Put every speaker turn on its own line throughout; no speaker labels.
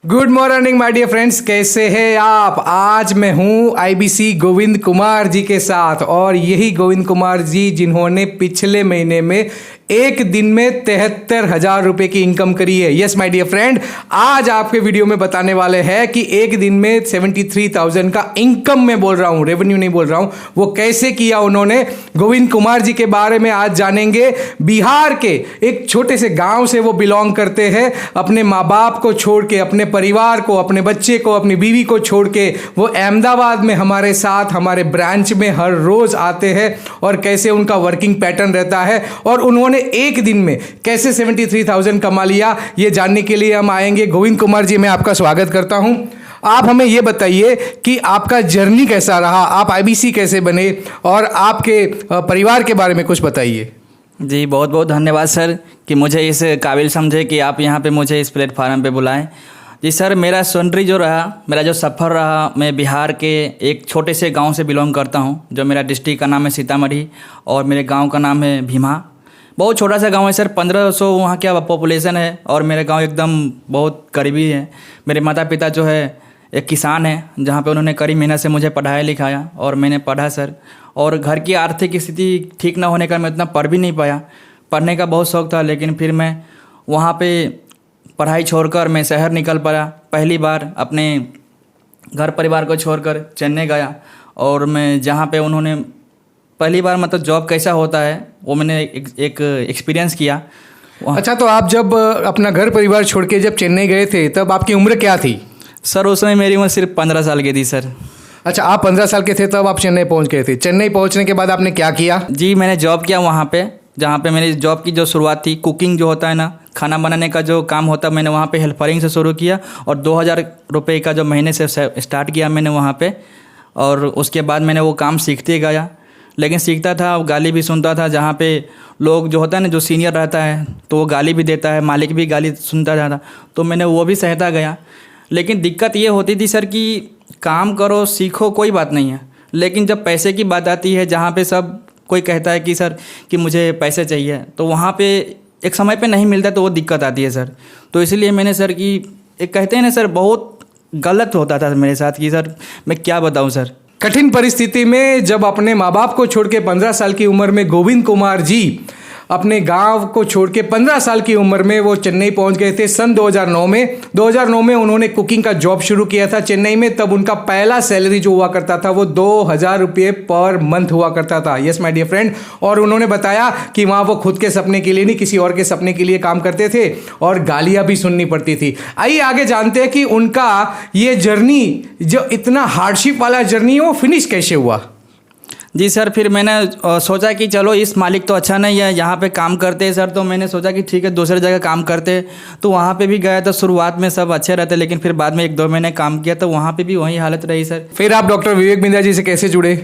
Good morning my dear friends, कैसे हैं आप। आज मैं हूं आईबीसी गोविंद कुमार जी के साथ और यही गोविंद कुमार जी जिन्होंने पिछले महीने में एक दिन में 73,000 रुपए की इनकम करी है। यस माय डियर फ्रेंड, आज आपके वीडियो में बताने वाले हैं कि एक दिन में 73,000 का इनकम मैं बोल रहा हूं, रेवेन्यू नहीं बोल रहा हूं, वो कैसे किया उन्होंने। गोविंद कुमार जी के बारे में आज जानेंगे। बिहार के एक छोटे से गांव से वो बिलोंग करते हैं। अपने माँ बाप को छोड़ के, अपने परिवार को, अपने बच्चे को, अपनी बीवी को छोड़ के वो अहमदाबाद में हमारे साथ, हमारे ब्रांच में हर रोज आते हैं और कैसे उनका वर्किंग पैटर्न रहता है और उन्होंने एक दिन में कैसे 73,000 कमा लिया, ये जानने के लिए हम आएंगे। गोविंद कुमार जी, मैं आपका स्वागत करता हूं। आप हमें ये बताइए कि आपका जर्नी कैसा रहा, आप आईबीसी कैसे बने और आपके परिवार के बारे में कुछ बताइए।
जी बहुत बहुत धन्यवाद सर कि मुझे इस काबिल समझे कि आप यहाँ पे मुझे इस प्लेटफार्म पे बुलाएं। जी सर, मेरा स्टोरी जो रहा, मेरा जो सफ़र रहा, मैं बिहार के एक छोटे से गांव से बिलोंग करता हूं। जो मेरा डिस्ट्रिक्ट का नाम है सीतामढ़ी और मेरे गांव का नाम है भीमा। बहुत छोटा सा गांव है सर, 1500 वहाँ क्या पॉपुलेशन है और मेरा गांव एकदम बहुत करीबी है। मेरे माता पिता जो है एक किसान है, जहाँ पे उन्होंने कड़ी मेहनत से मुझे पढ़ाया लिखाया और मैंने पढ़ा सर। और घर की आर्थिक स्थिति ठीक ना होने का मैं इतना पढ़ भी नहीं पाया। पढ़ने का बहुत शौक़ था, लेकिन फिर मैं वहाँ पे पढ़ाई छोड़कर मैं शहर निकल पड़ा। पहली बार अपने घर परिवार को छोड़कर चेन्नई गया और मैं जहाँ पे उन्होंने पहली बार मतलब जॉब कैसा होता है वो मैंने एक एक्सपीरियंस किया।
अच्छा, तो आप जब अपना घर परिवार छोड़ के जब चेन्नई गए थे तब आपकी उम्र क्या थी?
सर उस समय मेरी उम्र सिर्फ 15 साल की थी सर।
अच्छा, आप 15 साल के थे तब आप चेन्नई पहुंच गए थे। चेन्नई पहुंचने के बाद आपने क्या किया?
जी मैंने जॉब किया वहाँ पे, जहाँ पे मेरी जॉब की जो शुरुआत थी, कुकिंग जो होता है ना, खाना बनाने का जो काम होता है, मैंने वहाँ पे हेल्परिंग से शुरू किया और 2,000 रुपये का जो महीने से स्टार्ट किया मैंने वहाँ पे। और उसके बाद मैंने वो काम सीखते गया, लेकिन सीखता था, गाली भी सुनता था। जहाँ पे लोग जो होता है ना, जो सीनियर रहता है तो वो गाली भी देता है, मालिक भी गाली सुनता था, तो मैंने वो भी सहता गया। लेकिन दिक्कत ये होती थी सर कि काम करो, सीखो, कोई बात नहीं है, लेकिन जब पैसे की बात आती है, जहाँ पे सब कोई कहता है कि सर कि मुझे पैसे चाहिए, तो वहाँ पे एक समय पे नहीं मिलता, तो वो दिक्कत आती है सर। तो इसलिए मैंने सर कि एक कहते हैं ना सर, बहुत गलत होता था मेरे साथ कि सर मैं क्या बताऊँ सर।
कठिन परिस्थिति में जब अपने माँ बाप को छोड़ के 15 साल की उम्र में गोविंद कुमार जी अपने गांव को छोड़ के 15 साल की उम्र में वो चेन्नई पहुंच गए थे सन 2009 में। 2009 में उन्होंने कुकिंग का जॉब शुरू किया था चेन्नई में। तब उनका पहला सैलरी जो हुआ करता था वो 2,000 रुपये पर मंथ हुआ करता था। यस माय डियर फ्रेंड, और उन्होंने बताया कि वहाँ वो खुद के सपने के लिए नहीं, किसी और के सपने के लिए काम करते थे और गालियाँ भी सुननी पड़ती थी। आइए आगे जानते हैं कि उनका ये जर्नी, जो इतना हार्डशिप वाला जर्नी है, वो फिनिश कैसे हुआ।
जी सर, फिर मैंने सोचा कि चलो इस मालिक तो अच्छा नहीं है, यहाँ पे काम करते हैं सर, तो मैंने सोचा कि ठीक है दूसरी जगह काम करते। तो वहाँ पे भी गया, तो शुरुआत में सब अच्छे रहते, लेकिन फिर बाद में 1-2 महीने काम किया तो वहाँ पे भी वही हालत रही सर।
फिर आप डॉक्टर विवेक बिंद्रा जी से कैसे जुड़े?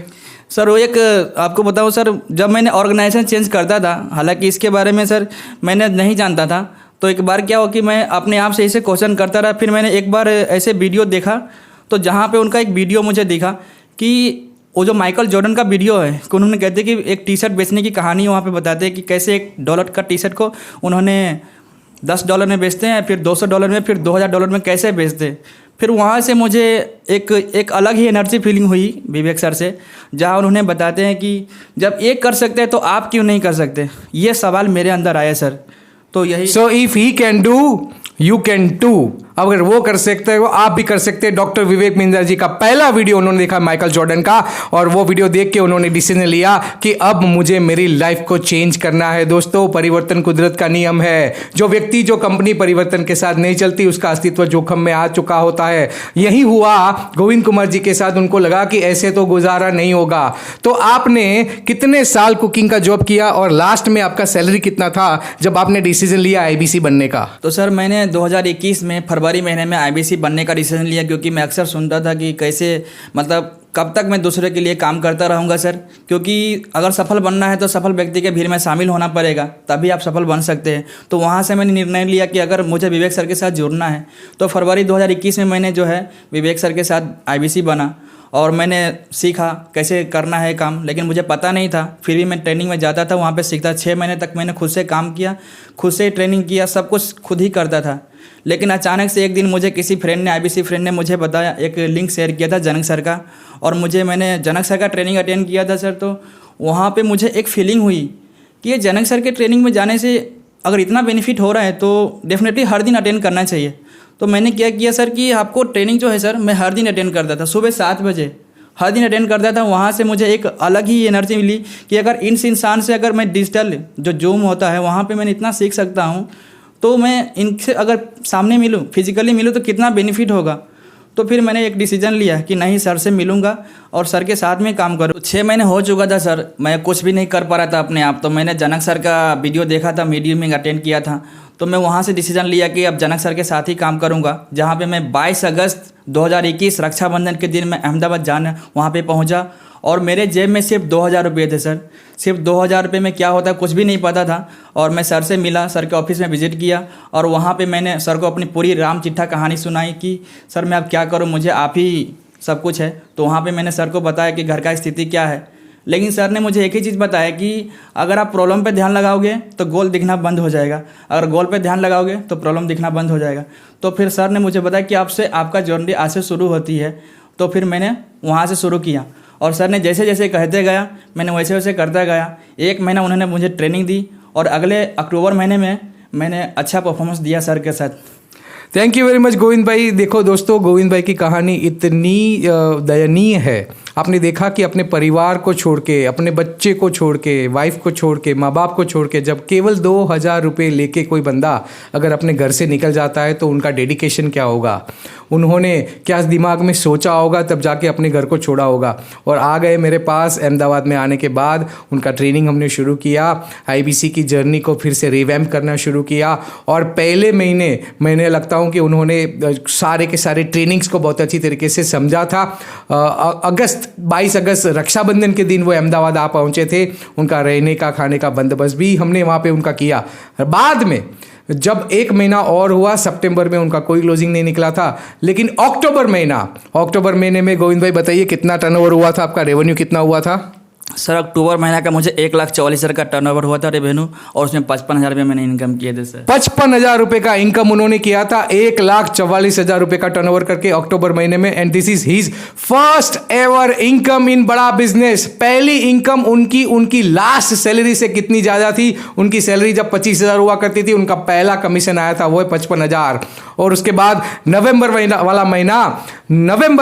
सर वो एक आपको बताऊँ सर, जब मैंने ऑर्गेनाइजेशन चेंज करता था, हालांकि इसके बारे में सर मैंने नहीं जानता था, तो एक बार क्या हो कि मैं अपने आप से ऐसे क्वेश्चन करता रहा। फिर मैंने एक बार ऐसे वीडियो देखा, तो जहाँ पे उनका एक वीडियो मुझे दिखा कि वो जो माइकल जॉर्डन का वीडियो है कि उन्होंने कहते हैं कि एक टी शर्ट बेचने की कहानी वहाँ पे बताते हैं कि कैसे $1 का टी शर्ट को उन्होंने $10 में बेचते हैं, फिर $200 में, फिर $2,000 में कैसे बेचते हैं। फिर वहाँ से मुझे एक अलग ही एनर्जी फीलिंग हुई विवेक सर से, जहाँ उन्होंने बताते हैं कि जब एक कर सकते हैं तो आप क्यों नहीं कर सकते। ये सवाल मेरे अंदर आया सर, तो यही।
So if he can do you can too. अगर वो कर सकते हैं वो आप भी कर सकते हैं। डॉक्टर विवेक बिंद्रा जी का पहला वीडियो उन्होंने देखा माइकल जॉर्डन का, और वो वीडियो देख के उन्होंने डिसीजन लिया कि अब मुझे मेरी लाइफ को चेंज करना है। दोस्तों, परिवर्तन कुदरत का नियम है। जो व्यक्ति, जो कंपनी परिवर्तन के साथ नहीं चलती, उसका अस्तित्व जोखिम में आ चुका होता है। यही हुआ गोविंद कुमार जी के साथ। उनको लगा कि ऐसे तो गुजारा नहीं होगा। तो आपने कितने साल कुकिंग का जॉब किया और लास्ट में आपका सैलरी कितना था जब आपने डिसीजन लिया आईबीसी बनने का?
तो सर मैंने 2021 में फरवरी महीने में आईबीसी बनने का डिसीजन लिया, क्योंकि मैं अक्सर सुनता था कि कैसे मतलब कब तक मैं दूसरे के लिए काम करता रहूँगा सर, क्योंकि अगर सफल बनना है तो सफल व्यक्ति के भीड़ में शामिल होना पड़ेगा, तभी आप सफल बन सकते हैं। तो वहाँ से मैंने निर्णय लिया कि अगर मुझे विवेक सर के साथ जुड़ना है तो फरवरी 2021 में मैंने जो है विवेक सर के साथ आईबीसी बना और मैंने सीखा कैसे करना है काम, लेकिन मुझे पता नहीं था। फिर भी मैं ट्रेनिंग में जाता था, वहाँ पे सीखता। 6 महीने तक मैंने खुद से काम किया, खुद से ट्रेनिंग किया, सब कुछ खुद ही करता था। लेकिन अचानक से एक दिन मुझे किसी फ्रेंड ने, आईबीसी फ्रेंड ने मुझे बताया, एक लिंक शेयर किया था जनक सर का, और मैंने जनक सर का ट्रेनिंग अटेंड किया था सर। तो वहाँ पे मुझे एक फीलिंग हुई कि ये जनक सर के ट्रेनिंग में जाने से अगर इतना बेनिफिट हो रहा है तो डेफिनेटली हर दिन अटेंड करना चाहिए। तो मैंने क्या किया सर कि आपको ट्रेनिंग जो है सर, मैं हर दिन अटेंड करता था, सुबह 7 बजे हर दिन अटेंड करता था। वहाँ से मुझे एक अलग ही एनर्जी मिली कि अगर इस इंसान से अगर मैं डिजिटल जो जूम होता है वहाँ पे मैंने इतना सीख सकता हूँ, तो मैं इनसे अगर सामने मिलूँ, फिजिकली मिलूँ, तो कितना बेनिफिट होगा। तो फिर मैंने एक डिसीजन लिया कि नहीं, सर से मिलूंगा और सर के साथ में काम करूँ। 6 महीने हो चुका था सर, मैं कुछ भी नहीं कर पा रहा था अपने आप। तो मैंने जनक सर का वीडियो देखा था, मीडियम में अटेंड किया था, तो मैं वहाँ से डिसीजन लिया कि अब जनक सर के साथ ही काम करूँगा। जहाँ पे मैं 22 अगस्त 2021 रक्षाबंधन के दिन मैं अहमदाबाद जाने वहाँ पे पहुँचा, और मेरे जेब में सिर्फ 2000 रुपये थे सर। सिर्फ 2000 रुपये में क्या होता है कुछ भी नहीं पता था। और मैं सर से मिला, सर के ऑफिस में विजिट किया, और वहाँ पे मैंने सर को अपनी पूरी राम चिट्ठा कहानी सुनाई कि सर मैं अब क्या करूँ, मुझे आप ही सब कुछ है। तो वहाँ पे मैंने सर को बताया कि घर का स्थिति क्या है। लेकिन सर ने मुझे एक ही चीज़ बताया कि अगर आप प्रॉब्लम पे ध्यान लगाओगे तो गोल दिखना बंद हो जाएगा, अगर गोल पे ध्यान लगाओगे तो प्रॉब्लम दिखना बंद हो जाएगा। तो फिर सर ने मुझे बताया कि आपसे आपका जर्नी आज से शुरू होती है। तो फिर मैंने वहाँ से शुरू किया, और सर ने जैसे जैसे कहते गया मैंने वैसे वैसे करता गया। 1 महीना उन्होंने मुझे ट्रेनिंग दी, और अगले अक्टूबर महीने में मैंने अच्छा परफॉर्मेंस दिया सर के साथ।
Thank you very much Govind भाई। देखो दोस्तों, गोविंद भाई की कहानी इतनी दयनीय है। आपने देखा कि अपने परिवार को छोड़ के, अपने बच्चे को छोड़ के, वाइफ को छोड़ के, माँ बाप को छोड़ के, जब केवल 2000 रुपये लेके कोई बंदा अगर अपने घर से निकल जाता है तो उनका डेडिकेशन क्या होगा, उन्होंने क्या दिमाग में सोचा होगा, तब जाके अपने घर को छोड़ा होगा। और आ गए मेरे पास। अहमदाबाद में आने के बाद उनका ट्रेनिंग हमने शुरू किया, आईबीसी की जर्नी को फिर से रिवैम्प करना शुरू किया। और पहले महीने मैंने लगता हूँ कि उन्होंने सारे के सारे ट्रेनिंग्स को बहुत अच्छी तरीके से समझा था। 22 अगस्त रक्षाबंधन के दिन वो अहमदाबाद आ पहुँचे थे। उनका रहने का, खाने का बंदोबस्त भी हमने वहाँ पे उनका किया। बाद में जब 1 महीना और हुआ, सितंबर में उनका कोई क्लोजिंग नहीं निकला था, लेकिन अक्टूबर महीने में गोविंद भाई बताइए कितना टर्नओवर हुआ था, आपका रेवेन्यू कितना हुआ था?
सर अक्टूबर महीना का मुझे 1,44,000 का टर्नओवर हुआ था रेवेन्यू, और उसमें 55,000 रुपये मैंने इनकम किए थे सर।
55,000 रुपये का इनकम उन्होंने किया था 1,44,000 रुपये का टर्नओवर करके अक्टूबर महीने में। And this is his first ever income in बड़ा बिजनेस। पहली इनकम उनकी लास्ट सैलरी से कितनी ज्यादा थी? उनकी सैलरी जब 25,000 हुआ करती थी, उनका पहला कमीशन आया था वो है 55,000। और उसके बाद नवंबर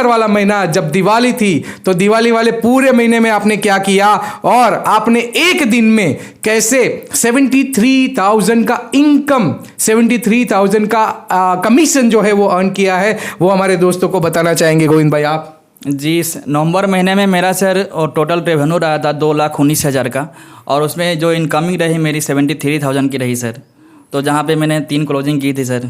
वाला महीना जब दिवाली थी, तो दिवाली वाले पूरे महीने में आपने क्या किया, और आपने एक दिन में कैसे 73,000 का इनकम, 73,000 का कमीशन जो है वो अर्न किया है, वो हमारे दोस्तों को बताना चाहेंगे गोविंद भाई आप?
जी, नवंबर महीने में मेरा सर और टोटल रेवेन्यू रहा था 2,19,000 का, और उसमें जो इनकमिंग रही मेरी 73,000 की रही सर। तो जहाँ पे मैंने 3 क्लोजिंग की थी सर।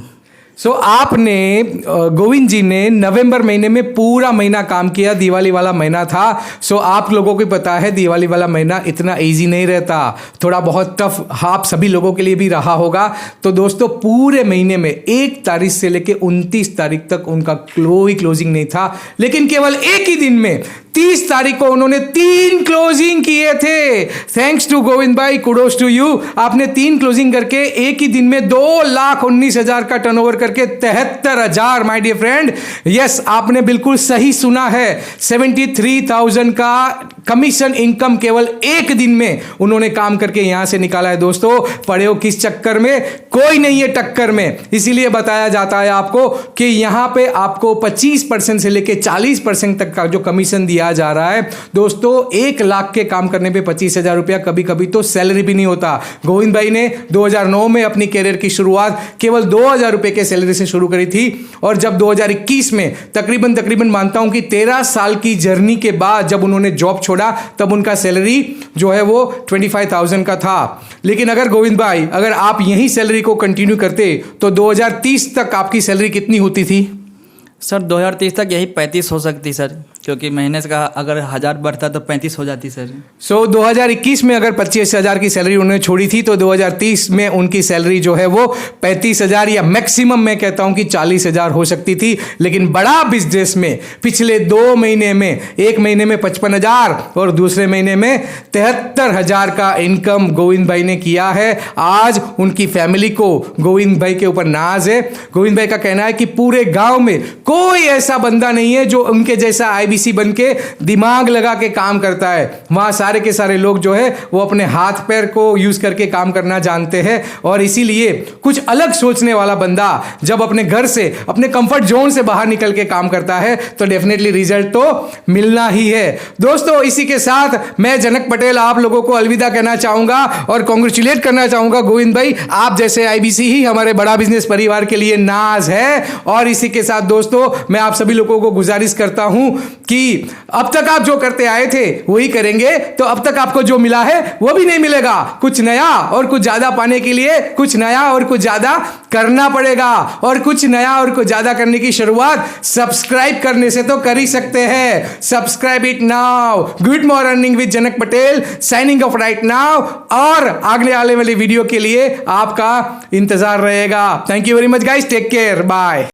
आपने गोविंद जी ने नवंबर महीने में पूरा महीना काम किया, दिवाली वाला महीना था। आप लोगों को पता है दिवाली वाला महीना इतना इजी नहीं रहता, थोड़ा बहुत टफ आप सभी लोगों के लिए भी रहा होगा। तो दोस्तों पूरे महीने में 1 तारीख से लेकर 29 तारीख तक उनका कोई क्लोजिंग नहीं था, लेकिन केवल एक ही दिन में 30 तारीख को उन्होंने 3 क्लोजिंग किए थे। थैंक्स टू गोविंद भाई, कुडोस टू यू। आपने 3 क्लोजिंग करके एक ही दिन में 2,19,000 का टर्नओवर करके 73,000। माय डियर फ्रेंड, यस आपने बिल्कुल सही सुना है, 73,000 का कमीशन इनकम केवल एक दिन में उन्होंने काम करके यहां से निकाला है। दोस्तों पड़े हो किस चक्कर में? कोई नहीं है टक्कर में। इसीलिए बताया जाता है आपको कि यहां पे आपको 25% से लेके 40% तक का जो कमीशन दिया जा रहा है। दोस्तों 1 लाख के काम करने पे 25,000 रुपया कभी कभी तो सैलरी भी नहीं होता। गोविंद भाई ने 2009 में अपनी कैरियर की शुरुआत केवल 2,000 रुपए के सैलरी से शुरू करी थी, और जब 2021 में तकरीबन मानता हूं कि 13 साल की जर्नी के बाद जब उन्होंने जॉब छोड़ा, तब उनका सैलरी जो है वो 25,000 का था। लेकिन अगर गोविंद भाई अगर आप यही सैलरी को कंटिन्यू करते तो 2030 तक आपकी सैलरी कितनी होती थी?
सर 2030 तक यही 35 हो सकती सर। क्योंकि महीने का अगर 1000 बढ़ता तो 35 हो जाती सर।
सो 2021 में अगर 25,000 की सैलरी उन्होंने छोड़ी थी तो 2030 में उनकी सैलरी जो है वो 35,000 या मैक्सिमम मैं कहता हूं कि 40,000 हो सकती थी। लेकिन बड़ा बिजनेस में पिछले 2 महीने में, एक महीने में 55,000 और दूसरे महीने में 73,000 का इनकम गोविंद भाई ने किया है। आज उनकी फैमिली को गोविंद भाई के ऊपर नाज है। गोविंद भाई का कहना है कि पूरे गांव में कोई ऐसा बंदा नहीं है जो उनके जैसा आईबीसी बन के दिमाग लगा के काम करता है। वहां सारे के सारे लोग जो है वो अपने हाथ पैर को यूज करके काम करना जानते हैं और इसीलिए कुछ अलग सोचने वाला बंदा जब अपने घर से, अपने कंफर्ट जोन से बाहर निकल के काम करता है तो डेफिनेटली रिजल्ट तो मिलना ही है। दोस्तों, इसी के साथ मैं जनक पटेल आप लोगों को अलविदा कहना चाहूंगा और कांग्रेचुलेट करना चाहूंगा। गोविंद भाई, आप जैसे आईबीसी ही हमारे बड़ा बिजनेस परिवार के लिए नाज है। और इसी के साथ दोस्तों, मैं आप सभी लोगों को गुजारिश करता हूं कि अब तक आप जो करते आए थे वही करेंगे तो अब तक आपको जो मिला है वो भी नहीं मिलेगा। कुछ नया और कुछ ज्यादा पाने के लिए कुछ नया और कुछ ज्यादा करना पड़ेगा और कुछ नया और कुछ ज्यादा करने की शुरुआत सब्सक्राइब करने से तो कर ही सकते हैं। Subscribe it now. Good morning with Janak Patel signing off right now और आगे आने वाली वीडियो के लिए आपका इंतजार रहेगा। Thank you very much guys, take care, bye.